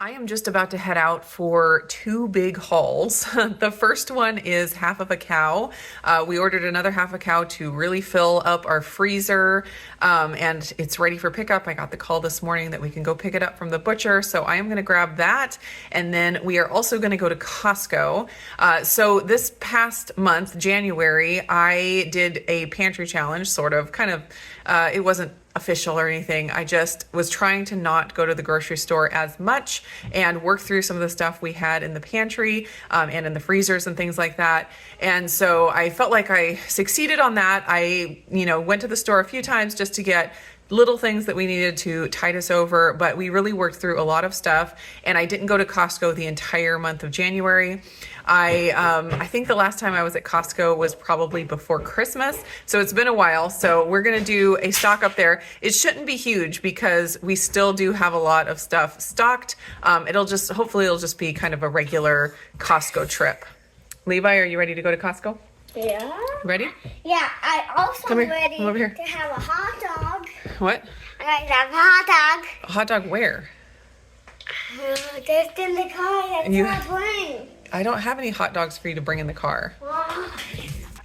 I am just about to head out for two big hauls. The first one is half of a cow. We ordered another half a cow to really fill up our freezer, and it's ready for pickup. I got the call this morning that we can go pick it up from the butcher, so I am going to grab that. And then we are also going to go to Costco. So this past month, January, I did a pantry challenge, it wasn't official or anything. I just was trying to not go to the grocery store as much and work through some of the stuff we had in the pantry and in the freezers and things like that. And so I felt like I succeeded on that. I, went to the store a few times just to get little things that we needed to tide us over, but we really worked through a lot of stuff. And I didn't go to Costco the entire month of January. I think the last time I was at Costco was probably before Christmas. So it's been a while. So we're going to do a stock up there. It shouldn't be huge because we still do have a lot of stuff stocked. Hopefully it'll just be kind of a regular Costco trip. Levi, are you ready to go to Costco? Yeah. Ready? Yeah, I also ready Come over here. to have a hot dog. What? I like to have a hot dog. A hot dog where? Just in the car. That's not playing. I don't have any hot dogs for you to bring in the car.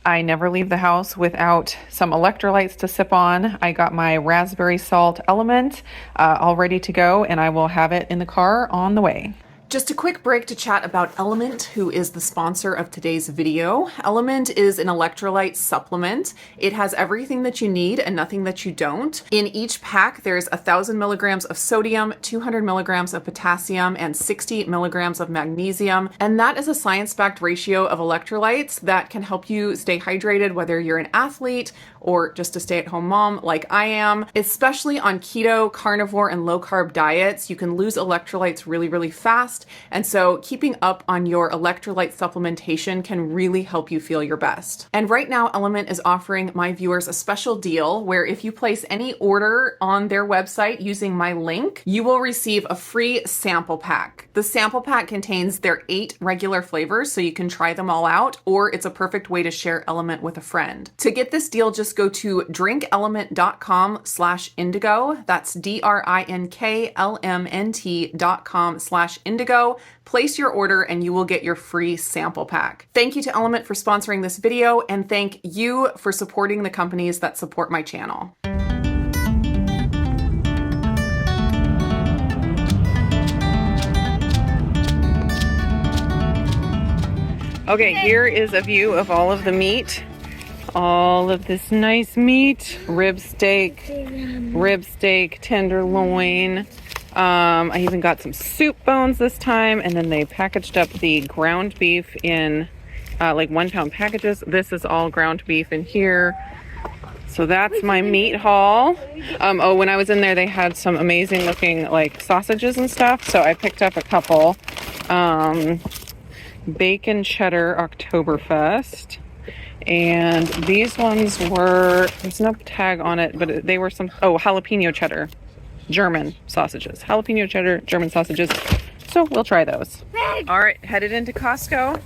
I never leave the house without some electrolytes to sip on. I got my raspberry salt element all ready to go, and I will have it in the car on the way. Just a quick break to chat about Element, who is the sponsor of today's video. Element is an electrolyte supplement. It has everything that you need and nothing that you don't. In each pack, there's 1,000 milligrams of sodium, 200 milligrams of potassium, and 60 milligrams of magnesium. And that is a science-backed ratio of electrolytes that can help you stay hydrated, whether you're an athlete or just a stay-at-home mom like I am. Especially on keto, carnivore, and low-carb diets, you can lose electrolytes really, really fast. And so keeping up on your electrolyte supplementation can really help you feel your best. And right now, Element is offering my viewers a special deal where if you place any order on their website using my link, you will receive a free sample pack. The sample pack contains their 8 regular flavors, so you can try them all out, or it's a perfect way to share Element with a friend. To get this deal, just go to drinkelement.com/indigo. That's DRINKLMNT.com/indigo. Place your order and you will get your free sample pack. Thank you to Element for sponsoring this video, and thank you for supporting the companies that support my channel. Okay, here is a view of all of the meat. All of this nice meat, rib steak, tenderloin. I even got some soup bones this time, and then they packaged up the ground beef in like 1 pound packages. This is all ground beef in here. So that's my meat haul. When I was in there, they had some amazing looking like sausages and stuff. So I picked up a couple. Bacon cheddar Oktoberfest. And these ones were, there's no tag on it, but they were jalapeno cheddar, German sausages. Jalapeno cheddar, German sausages. So we'll try those. All right, headed into Costco.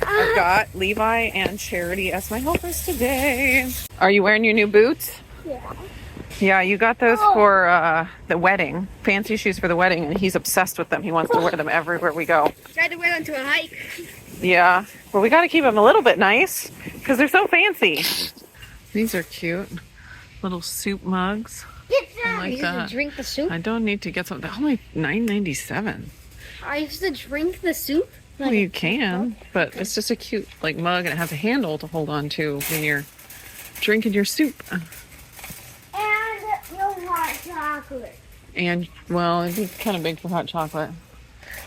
I've got Levi and Charity as my helpers today. Are you wearing your new boots? Yeah. Yeah, you got those for the wedding. Fancy shoes for the wedding, and he's obsessed with them. He wants to wear them everywhere we go. Tried to wear them to a hike. Yeah, well, we got to keep them a little bit nice because they're so fancy. These are cute. Little soup mugs. Get some. I like used that. to drink the soup. I don't need to get some. They're only $9.97. I used to drink the soup. Well, you can, but it's just a cute like mug, and it has a handle to hold on to when you're drinking your soup. And no hot chocolate. And, well, it'd be kind of big for hot chocolate.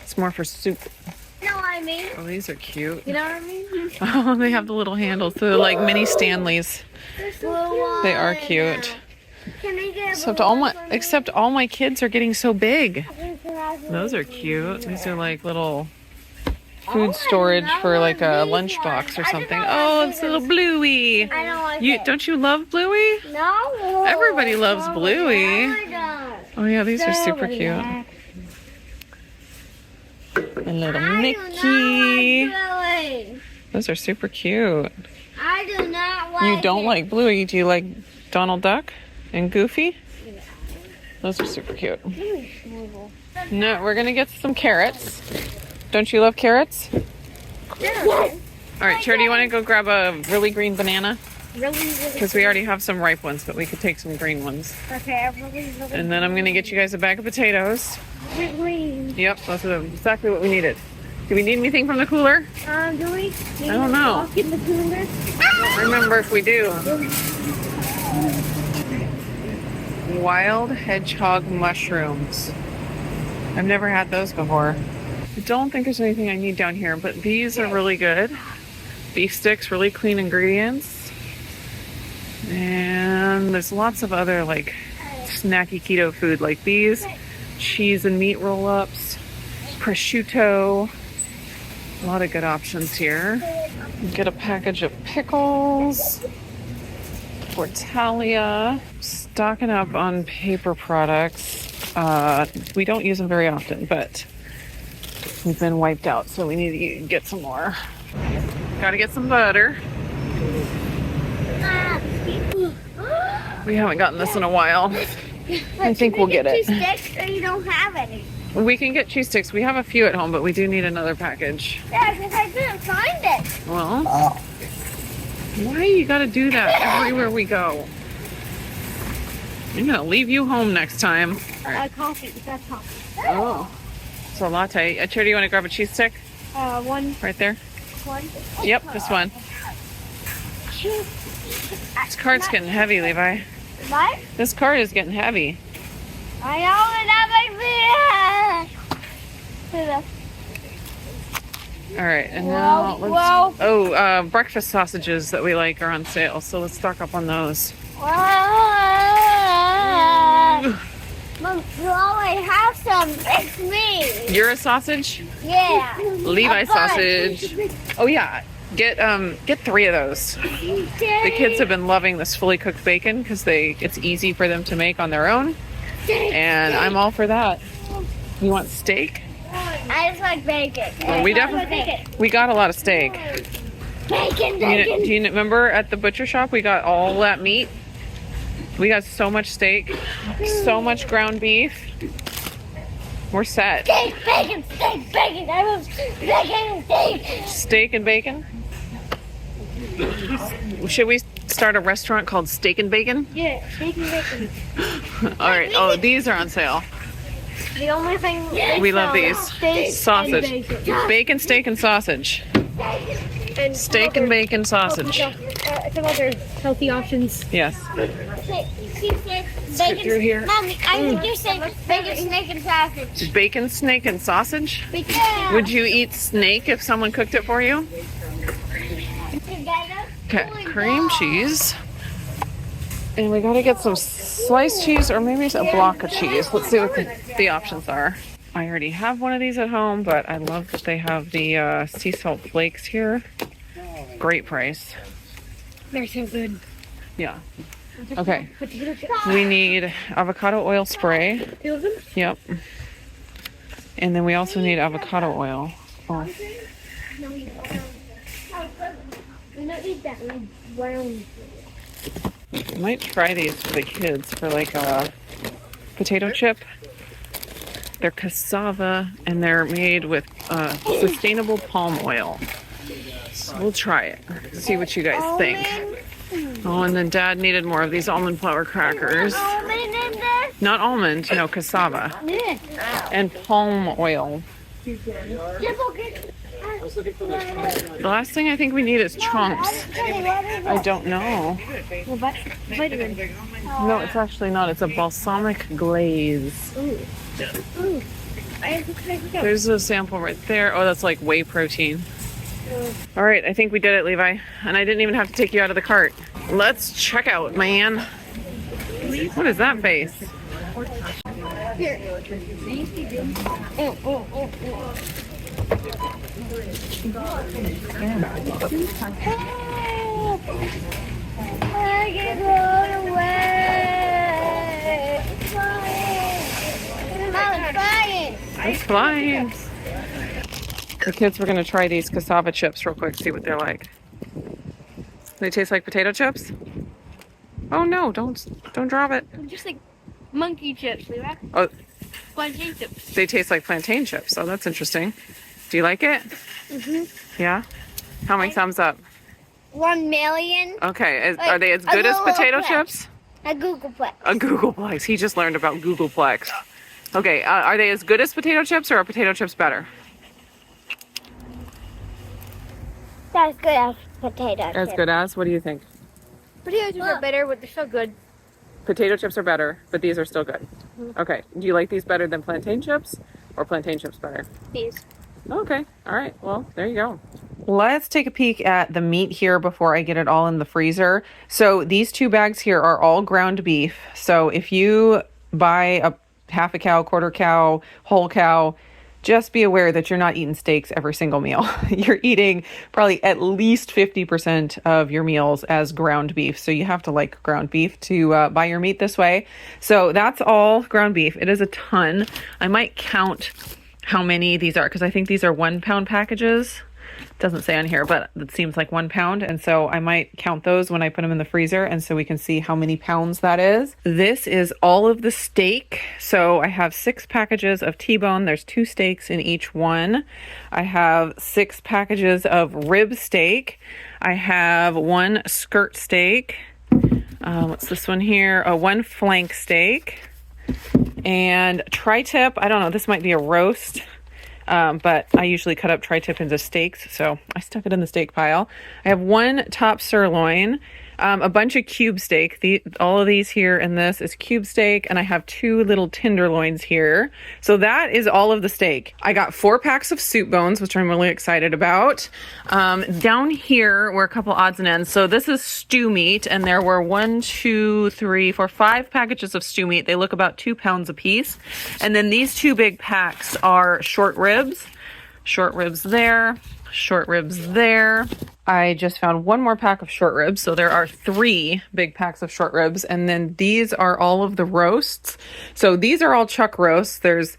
It's more for soup. You know what I mean? Oh, these are cute. You know what I mean? Oh, they have the little handles. So they're like mini Stanleys. They are cute. Can I get Except all my kids are getting so big. Those are cute. These are like little food storage for like a lunchbox or something. Oh, it's a little Bluey. I don't like it. Don't you love Bluey? No. Everybody loves Bluey. No, I don't. Oh yeah, these are super cute. A little Mickey. Those are super cute. I do not like You don't like Bluey. Do you like Donald Duck and Goofy? Yeah. Those are super cute. No, we're gonna get some carrots. Don't you love carrots? Yes. All right, Cher, do you want to go grab a really green banana? Really. Because we already have some ripe ones, but we could take some green ones. Okay, really. And then I'm gonna get you guys a bag of potatoes. Green. Yep, those are exactly what we needed. Do we need anything from the cooler? Do we? I don't know. Walk in the cooler. I don't remember if we do. Wild hedgehog mushrooms. I've never had those before. I don't think there's anything I need down here, but these are really good. Beef sticks, really clean ingredients. And there's lots of other like snacky keto food like these. Cheese and meat roll-ups. Prosciutto. A lot of good options here. Get a package of pickles. Fortalia. Stocking up on paper products. We don't use them very often, but we've been wiped out, so we need to get some more. Gotta get some butter. We haven't gotten this in a while. I think we'll get it. Cheese sticks, or you don't have any. We can get cheese sticks. We have a few at home, but we do need another package. Yeah, because I couldn't find it. Well, why you gotta do that everywhere we go? I'm gonna leave you home next time. Coffee. That's coffee. Oh, it's a latte. Cher, do you want to grab a cheese stick? One. Right there. One. Yep, this one. This cart's getting heavy, Levi. What? This cart is getting heavy. I know it. All right, and now Well, let's. Breakfast sausages that we like are on sale, so let's stock up on those. Mom, you always have some. It's me. You're a sausage? Yeah. Levi A bunch. sausage. Oh yeah, get 3 of those. The kids have been loving this fully cooked bacon because it's easy for them to make on their own, and I'm all for that. You want steak? I just like bacon. Well, we got a lot of steak. Bacon. Do you remember at the butcher shop we got all that meat? We got so much steak, so much ground beef. We're set. Steak, bacon. I love bacon, steak. Steak and bacon? Should we start a restaurant called Steak and Bacon? Yeah, steak and bacon. All right. Oh, these are on sale. The only thing We love these. steak Sausage. and bacon. Bacon, steak, and sausage. And Steak and bacon sausage. some other healthy options. Yes. Bacon through here. Mommy, I think you're saying bacon, snake, and sausage. Bacon, snake, and sausage? Yeah. Would you eat snake if someone cooked it for you? Together? Okay, cream cheese. And we gotta get some sliced cheese or maybe a block of cheese. Let's see what the options are. I already have one of these at home, but I love that they have the sea salt flakes here. Great price. They're so good. Yeah. Okay. We need avocado oil spray. 2 of them? Yep. And then we also need avocado oil. Oh. We don't need that brown. I might try these for the kids for like a potato chip. They're cassava and they're made with sustainable palm oil. So we'll try it. See what you guys think. Oh, and then Dad needed more of these almond flour crackers. Almond in this? Not almond, no, cassava. Yeah. And palm oil. The last thing I think we need is chunks. I don't know. Vitamin. No, it's actually not. It's a balsamic glaze. Ooh. There's a sample right there. Oh, that's like whey protein. All right, I think we did it, Levi. And I didn't even have to take you out of the cart. Let's check out, man. What is that face? I can go away. I'm flying. It's flying. The kids were gonna try these cassava chips real quick, see what they're like. They taste like potato chips? Oh no, don't drop it. Just like monkey chips, Levi. Oh, plantain chips. They taste like plantain chips. Oh, that's interesting. Do you like it? Yeah? How many thumbs up? 1,000,000. Okay. Are they as good as potato chips? A Googleplex. A Googleplex. He just learned about Googleplex. Okay. Are they as good as potato chips, or are potato chips better? That's good as potato chips. As good as? What do you think? Potato chips are better, but they're still good. Potato chips are better, but these are still good. Okay. Do you like these better than plantain chips, or plantain chips better? These. Okay. All right. Well, there you go. Let's take a peek at the meat here before I get it all in the freezer. So these 2 bags here are all ground beef. So if you buy a half a cow, quarter cow, whole cow, just be aware that you're not eating steaks every single meal. You're eating probably at least 50% of your meals as ground beef. So you have to like ground beef to buy your meat this way. So that's all ground beef. It is a ton. I might count how many these are, because I think these are 1 pound packages. Doesn't say on here, but it seems like 1 pound. And so I might count those when I put them in the freezer. And so we can see how many pounds that is. This is all of the steak. So I have 6 packages of T-bone. There's 2 steaks in each one. I have 6 packages of rib steak. I have 1 skirt steak. What's this one here? 1 flank steak. And tri-tip. I don't know. This might be a roast. But I usually cut up tri-tip into steaks, so I stuck it in the steak pile. I have 1 top sirloin, a bunch of cube steak. All of these here in this is cube steak, and I have 2 little tenderloins here. So that is all of the steak. I got 4 packs of soup bones, which I'm really excited about. Down here were a couple odds and ends. So this is stew meat, and there were 1, 2, 3, 4, 5 packages of stew meat. They look about 2 pounds a piece. And then these 2 big packs are short ribs. Short ribs there. Short ribs there. I just found 1 more pack of short ribs. So there are 3 big packs of short ribs. And then these are all of the roasts. So these are all chuck roasts. There's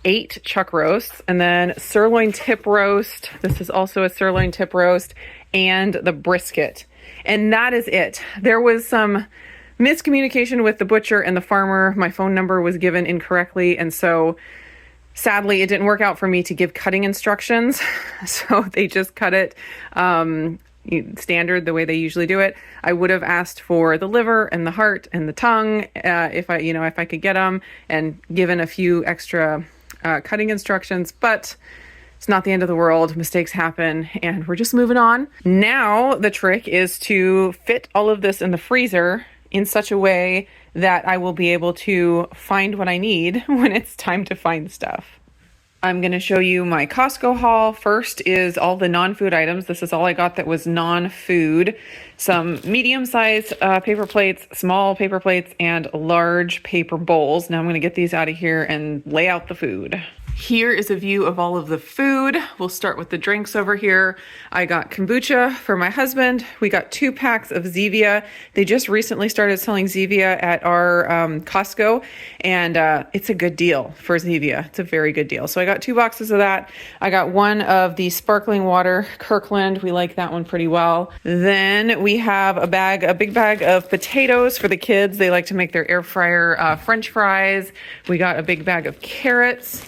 8 chuck roasts, and then sirloin tip roast. This is also a sirloin tip roast, and the brisket. And that is it. There was some miscommunication with the butcher and the farmer. My phone number was given incorrectly. And so sadly, it didn't work out for me to give cutting instructions. So they just cut it standard the way they usually do it. I would have asked for the liver and the heart and the tongue if I could get them, and given a few extra cutting instructions, but it's not the end of the world. Mistakes happen, and we're just moving on. Now the trick is to fit all of this in the freezer in such a way that I will be able to find what I need when it's time to find stuff. I'm going to show you my Costco haul. First is all the non-food items. This is all I got that was non-food. Some medium-sized paper plates, small paper plates, and large paper bowls. Now I'm going to get these out of here and lay out the food. Here is a view of all of the food. We'll start with the drinks over here. I got kombucha for my husband. We got 2 packs of Zevia. They just recently started selling Zevia at our Costco, and it's a good deal for Zevia. It's a very good deal. So I got 2 boxes of that. I got 1 of the sparkling water, Kirkland. We like that one pretty well. Then we have a big bag of potatoes for the kids. They like to make their air fryer French fries. We got a big bag of carrots.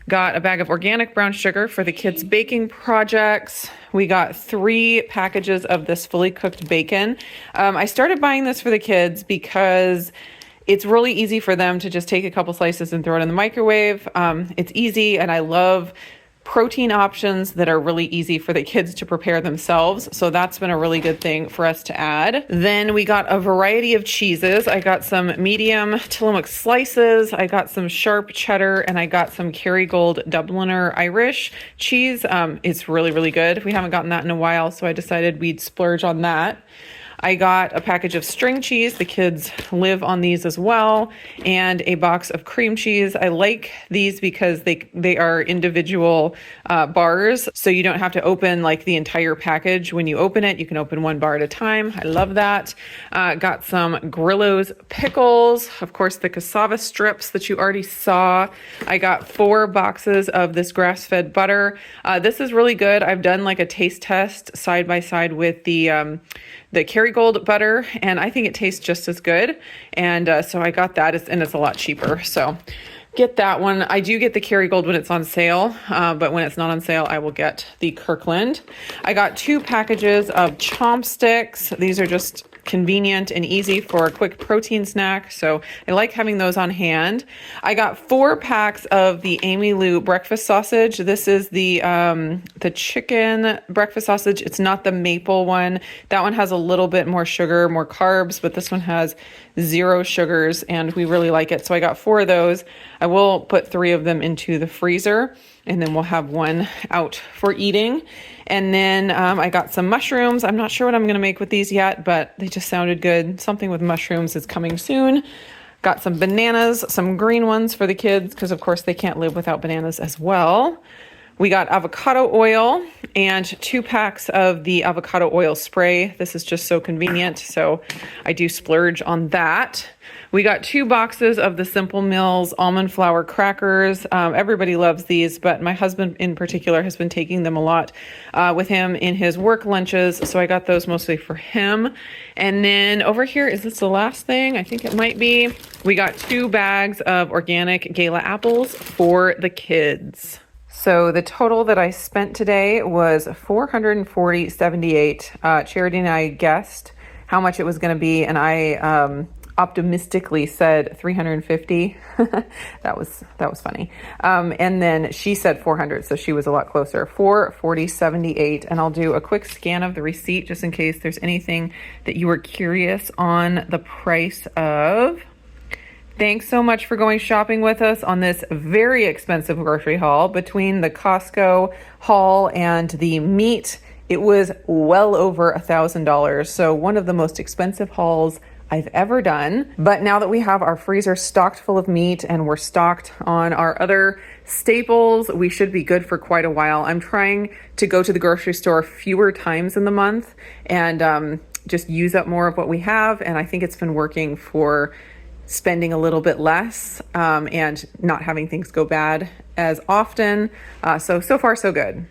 Got a bag of organic brown sugar for the kids' baking projects. We got 3 packages of this fully cooked bacon. I started buying this for the kids because it's really easy for them to just take a couple slices and throw it in the microwave. It's easy, and I love protein options that are really easy for the kids to prepare themselves. So that's been a really good thing for us to add. Then we got a variety of cheeses. I got some medium Tillamook slices. I got some sharp cheddar, and I got some Kerrygold Dubliner Irish cheese. It's really, really good. We haven't gotten that in a while, so I decided we'd splurge on that. I got a package of string cheese. The kids live on these as well, and a box of cream cheese. I like these because they are individual bars, so you don't have to open like the entire package. When you open it, you can open 1 bar at a time. I love that. Got some Grillo's pickles, of course the cassava strips that you already saw. I got 4 boxes of this grass-fed butter. This is really good. I've done like a taste test side by side with the Kerrygold butter, and I think it tastes just as good. And so I got that, and it's a lot cheaper. So get that one. I do get the Kerrygold when it's on sale, but when it's not on sale, I will get the Kirkland. I got 2 packages of Chomp Sticks. These are just convenient and easy for a quick protein snack, so I like having those on hand. I got 4 packs of the Amy Lou breakfast sausage. This is the chicken breakfast sausage. It's not the maple one. That one has a little bit more sugar, more carbs, but this one has 0 sugars, and we really like it. So I got 4 of those. I will put 3 of them into the freezer, and then we'll have 1 out for eating. And then I got some mushrooms. I'm not sure what I'm going to make with these yet, but they just sounded good. Something with mushrooms is coming soon. Got some bananas, some green ones for the kids, because of course they can't live without bananas as well. We got avocado oil and 2 packs of the avocado oil spray. This is just so convenient, so I do splurge on that. We got 2 boxes of the Simple Mills almond flour crackers. Everybody loves these, but my husband in particular has been taking them a lot with him in his work lunches, so I got those mostly for him. And then over here, is this the last thing? I think it might be. We got 2 bags of organic Gala apples for the kids. So the total that I spent today was $440.78. Charity and I guessed how much it was going to be, and I optimistically said $350. That was funny. And then she said $400, so she was a lot closer. $440.78, and I'll do a quick scan of the receipt just in case there's anything that you were curious on the price of. Thanks so much for going shopping with us on this very expensive grocery haul. Between the Costco haul and the meat, it was well over $1,000. So one of the most expensive hauls I've ever done. But now that we have our freezer stocked full of meat and we're stocked on our other staples, we should be good for quite a while. I'm trying to go to the grocery store fewer times in the month and just use up more of what we have. And I think it's been working for spending a little bit less and not having things go bad as often. So far, so good.